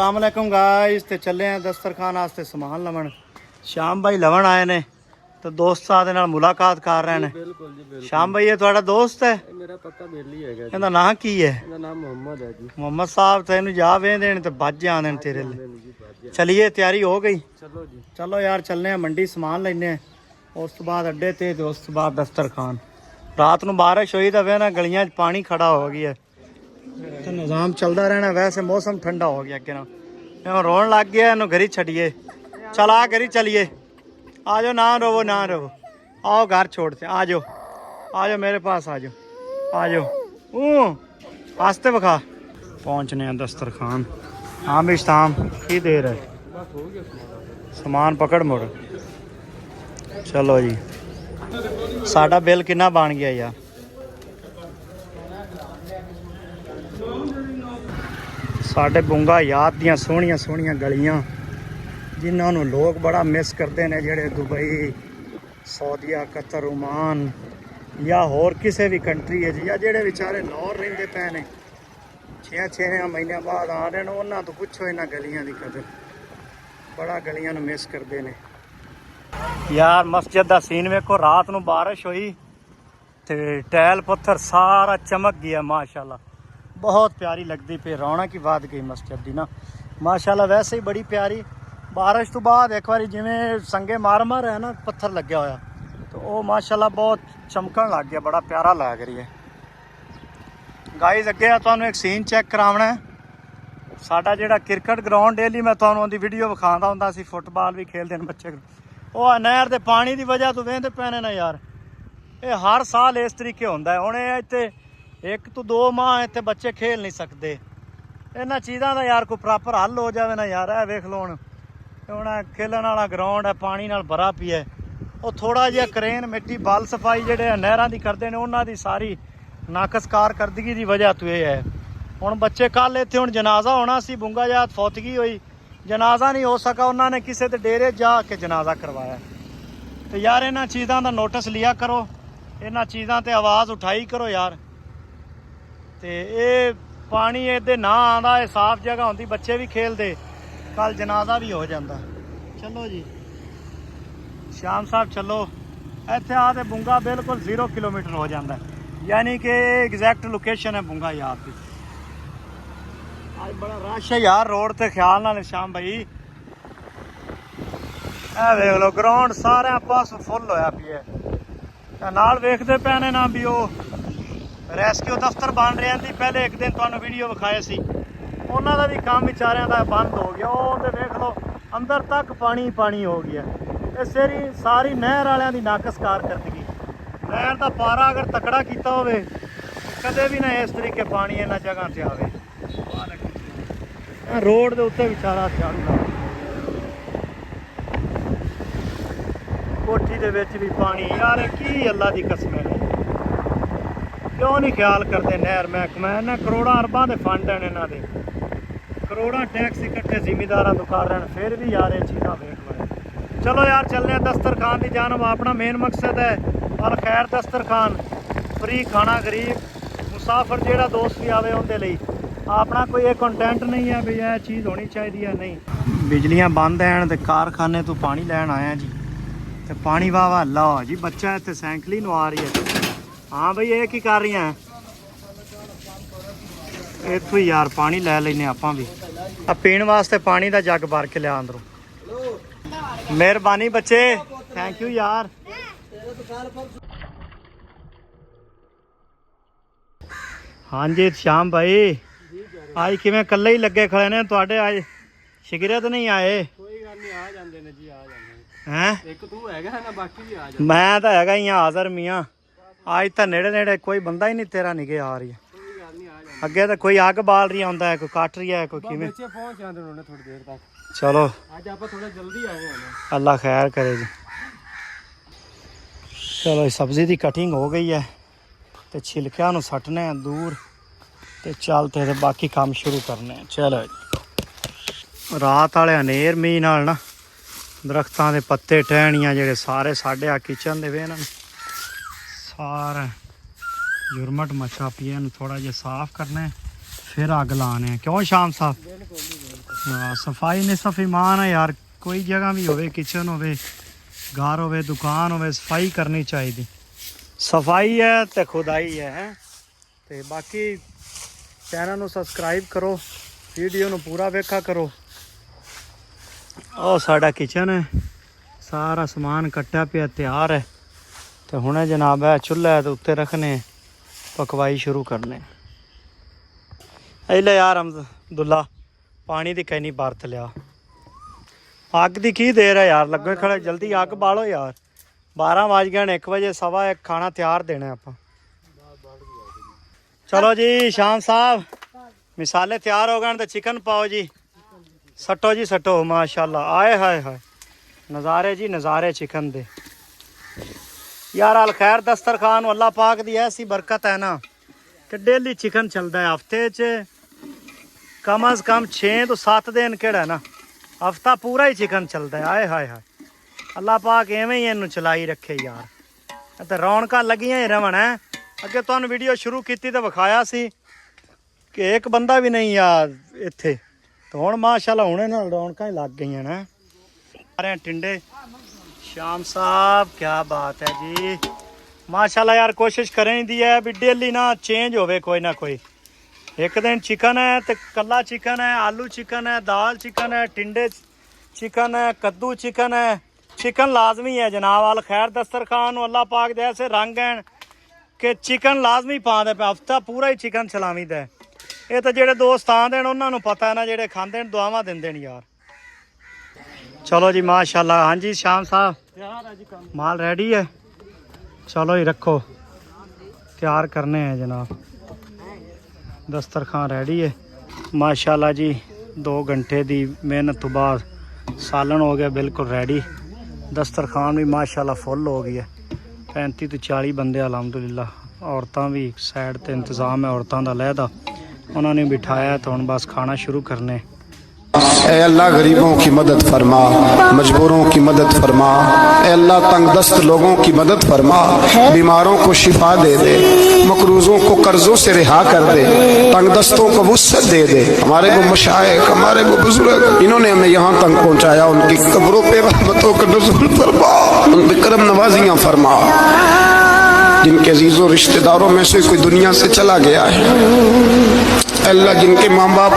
अस्सलामुअलैकुम गाइस। ते चले हैं दस्तरखान वास्ते समान लवन। श्याम भाई लवन आए ने तो दोस्त दे नाल मुलाकात कर रहे हैं। बिल्कुल जी बिल्कुल। श्याम भाई ये तुम्हारा दोस्त है? मेरा पक्का बेली है जी। इहदा नाम की है? इहदा नाम मोहम्मद है जी। मोहम्मद साहब तेन जा वेंदे ने ते बज आंदे ने तेरे लिए। चलिए तैयारी हो गई? चलो जी चलो यार चलने हैं मंडी समान लेने। उस तो बाद अड्डे ते उस तो बाद दस्तरखान। रात ਨੂੰ बारिश हुई तो फिर ना गलियां च पानी खड़ा हो गया तो निज़ाम चलता रहना। वैसे मौसम ठंडा हो गया अगे ना रोन लग गया इन्हू घरी छड़िए। चल आ घरी चलिए। आ जाओ ना रवो ना रवो। आओ घर छोड़ते आ जाओ मेरे पास आ जाओ आस्ते बखा। पहुँचने हैं दस्तरखान। हाँ भी शाम की देर है समान पकड़ मुड़। चलो जी साडा बिल कितना बन गया यार। साडे बुंगा याद दियां सोहणियां सोहणियां गलियां जिन्होंने लोग बड़ा मिस करते हैं जेड़े दुबई सऊदीया कतर ओमान या होर किसी भी कंट्री है या जेड़े बेचारे लाहौर रहिंदे पे ने 6 महीने बाद आ रहे हैं उन्होंने तो पुछो इन्हां गलियां की कदर। बड़ा गलियां नूं मिस करते हैं यार। मस्जिद का सीन वेखो रात नूं बारिश हुई तो टैल पत्थर सारा चमक गया माशाल्लाह। बहुत प्यारी लगती पे रौनक ही वध गई मस्जिद की ना माशाल्लाह। वैसे ही बड़ी प्यारी बारिश तो बाद एक बार जिमें संगे मार है ना पत्थर लग्या होया तो वो माशाल्लाह बहुत चमकन लग गया। बड़ा प्यारा लग रही है गाइस। अगे तुहानू एक सीन चैक करावना है। साडा जिहड़ा क्रिकेट ग्राउंड डेली मैं तुहानू उहदी वीडियो विखांदा हुंदा सी। फुटबॉल भी खेलते हैं बच्चे। वो नहर के पानी की वजह तो वेंदे पैने ना यार। ये हर साल इस तरीके होंदा है। हुण इत्थे 1 तो 2 माह इत्थे बच्चे खेल नहीं सकते। इन्हां चीज़ां दा यार कोई प्रॉपर हल हो जाए ना यार। ए वेख लो हुण खेलण वाला ग्राउंड है पानी नाल भरा पिया है। वो थोड़ा जिहा क्रेन मिट्टी बल सफाई जिहड़े नहरां दी करदे ने उन्हां दी सारी नाकस कारकर्दगी की वजह तो यह है। हुण बच्चे कल इत्थे हुण जनाजा होना सी बुंगा जात फौतगी हुई जनाजा नहीं हो सका उन्होंने किसी के डेरे जाके जनाजा करवाया। तो यार इन्हां चीज़ों का नोटिस लिया करो। इन्हां चीज़ों ते आवाज़ उठाई करो यार। तो ये पानी इहदे ना आंदा ये साफ जगह होंदी बच्चे भी खेलते कल जनाजा भी हो जाता। चलो जी श्याम साहब चलो। इत्थे आते बुंगा बिल्कुल 0 किलोमीटर हो जाता है यानी कि एग्जैक्ट लोकेशन है बुंगा यार की। आज बड़ा रश है यार रोड ते ख्याल नाल श्याम भाई। ए वेख लो ग्राउंड सारे पास फुल होया पिया नाल वेखदे पैने ना भी रेस्क्यू दफ्तर बन रहे हैं। पहले एक दिन तुहानू वीडियो विखाए सी उन्हों का भी काम बेचारियां का बंद हो गया। वो वेख लो अंदर तक पानी पानी हो गया। इस सारी नहर वालियां दी नाकस कारकर्दगी। नहर का पारा अगर तकड़ा किया होवे कदे भी ना इस तरीके पानी इन्हां जगह से आवे। रोड के उत्ते बेचारा झाड़ू कोठी दे विच भी पानी यार की अल्लाह की कसम है। क्यों नहीं ख्याल करते नहर महकमा। इन्हें करोड़ों अरबां के फंड हैं इन्हों के करोड़ों टैक्स इकट्ठे जिमीदारां तो कर रहे हैं फिर भी यार ये चीज़ां वेख लो। चलो यार चलने दस्तरखान की जानब। अपना मेन मकसद है अल खैर दस्तरखान फ्री खाना गरीब मुसाफर जेड़ा दोस्त भी आवे उनके लिए। अपना कोई ये कंटेंट नहीं है भी यह चीज़ होनी चाहिए है नहीं। बिजलियां बंद हैं तो कारखाने तो पानी लैन आया जी तो पानी वाह वाह ला जी बच्चा इतने सैंकली नवा रही है। हाँ बई ये की कर रही हैं इतों ही यार पानी लै लेने आपां भी। अब पीने वास्ते पानी का जग भर के लिया अंदरों। मेहरबानी बच्चे थैंक यू यार। हाँ जी श्याम भाई आज किवें कल्ले ही लगे खड़े ने तुहाडे आज शिगिरत नहीं आए? कोई गल नहीं आ जांदे ने जी आ जांदे हैं। एक तू हैगा ना बाकी भी आ जांदे। मैं तो हैगा ही हाज़र मियाँ आज तो नेड़े नेड़े कोई बंदा ही नहीं तेरा निके आ रही है। कोई गल नहीं आ जांदे। अगे तो कोई अग बाल रही होंदा है कोई कट रही है कोई किवें। बच्चे पहुंच जांदे उन्होंने थोड़ी देर तक। चलो आज आप थोड़ा जल्दी आए हैं ना। अल्लाह खैर करे जी। चलो सब्जी की कटिंग हो गई है तो छिलकियां नूं सट्टने दूर तो चलते तो बाकी काम शुरू करने। चलो रात वाले हनेर मीह नाल ना दरख्तां दे पत्ते टहनियां जेहड़े सारे साढ़े आ किचन दे वे ना सारा जुरमट मचा पिया थोड़ा जिहा साफ करना है फिर अग लाने। क्यों शाम साहब? ਹਾਂ ਸਫਾਈ ਨਿਸਫ ਈਮਾਨ ਹੈ ਯਾਰ। ਕੋਈ ਜਗ੍ਹਾ ਵੀ ਹੋਵੇ, ਕਿਚਨ ਹੋਵੇ, ਘਰ ਹੋਵੇ, ਦੁਕਾਨ ਹੋਵੇ, ਸਫਾਈ ਕਰਨੀ ਚਾਹੀਦੀ। ਸਫਾਈ ਹੈ ਤੇ ਖੁਦਾਈ ਹੈ। ਤੇ ਬਾਕੀ ਚੈਨਲ ਨੂੰ ਸਬਸਕ੍ਰਾਈਬ ਕਰੋ, ਵੀਡੀਓ ਨੂੰ ਪੂਰਾ ਵੇਖਾ ਕਰੋ। ਉਹ ਸਾਡਾ ਕਿਚਨ ਹੈ, ਸਾਰਾ ਸਮਾਨ ਕੱਟਿਆ ਪਿਆ ਤਿਆਰ ਹੈ। ਤੇ ਹੁਣੇ ਜਨਾਬ ਹੈ ਚੁੱਲ੍ਹਾ ਦੇ ਉੱਤੇ ਰੱਖਣੇ, ਪਕਵਾਈ ਸ਼ੁਰੂ ਕਰਨੇ। ਲੈ ਯਾਰ ਅਬਦੁੱਲਾ ਪਾਣੀ ਦੀ ਕੈਨੀ ਬਰਤ ਲਿਆ। ਅੱਗ ਦੀ ਕੀ ਦੇਰ ਹੈ ਯਾਰ, ਲੱਗੇ ਖੜੇ, ਜਲਦੀ ਅੱਗ ਬਾਲੋ ਯਾਰ। 12 ਵੱਜ ਗਏ ਨੇ, 1 ਵਜੇ 1:15 ਖਾਣਾ ਤਿਆਰ ਦੇਣਾ ਆਪਾਂ। ਚਲੋ ਜੀ ਸ਼ਾਮ ਸਾਹਿਬ, ਮਿਸਾਲੇ ਤਿਆਰ ਹੋ ਗਏ ਤੇ ਚਿਕਨ ਪਾਓ ਜੀ। ਸੱਟੋ ਜੀ ਸੱਟੋ, ਮਾਸ਼ਾਅੱਲਾ, ਆਏ ਹਾਏ ਹਾਏ, ਨਜ਼ਾਰੇ ਜੀ ਨਜ਼ਾਰੇ चिकन दे यार। अल खैर दस्तरखान अल्लाह पाक दी ऐसी बरकत है ना कि डेली चिकन चलता है। हफ्ते च कम अज कम 6 तो 7 दिन केड़ा ना, हफ्ता पूरा ही चिकन चलता है। आए हाय हाय, अल्लाह पाक एवें ही इनू चलाई रखे यार। तो रौनक लगियां ही रहन है। अगे तुहानू वीडियो शुरू की तो विखाया सी कि एक बंदा भी नहीं यार इत्थे, तो हुण माशाअल्लाह हुणे नाल रौनकां ही लग गईयां ने। सारे टिंडे शाम साहब, क्या बात है जी, माशाल्लाह यार। कोशिश करें दी है भी डेली ना चेंज होवे कोई ना कोई। एक दिन चिकन है तो कल्ला चिकन है, आलू चिकन है, दाल चिकन है, टिंडे चिकन है, कद्दू चिकन है। चिकन लाजमी है जनाब। अल खैर दस्तरखान अल्लाह पाक दे ऐसे रंग हैं कि चिकन लाजमी पाते पे, हफ्ता पूरा ही चिकन चलावीदा है। ये तो जेडे दोस्त आते हैं उन्होंने पता है ना, जेडे खाते हैं दुआवां देंदे ने यार। चलो जी माशाल्लाह। हाँ जी शाम साहब, माल रेडी है, चलो ही रखो, तैयार करने हैं जनाब। दस्तरखान रेडी है माशाल्लाह जी। 2 घंटे की मेहनत तो बाद सालन हो गया बिल्कुल रेडी। दस्तरखान भी माशाल्लाह फुल हो गई है। 35 तो 40 बंदे अलहमदुलिल्लाह। औरतां भी साइड ते इंतज़ाम है औरतां दा लहदा, उन्होंने बिठाया तो हम बस खाना शुरू करने। ऐ अल्लाह गरीबों की मदद फरमा, मजबूरों की मदद फरमा। ऐ अल्लाह तंगदस्त लोगों की मदद फरमा, बीमारों को शिफा दे दे, मकरूजों को कर्जों से रिहा कर दे, तंगदस्तों को वुस्सत दे दे। हमारे वो मशाइख, हमारे वो बुजुर्ग, इन्होंने हमें यहाँ तक पहुँचाया, उनकी कब्रों पे रहमतों का नुज़ूल फरमा, उन पे करम नवाजियाँ फरमा। जिनके अजीज़ों रिश्तेदारों में से कोई दुनिया से चला गया है, अल्लाह जिनके माँ बाप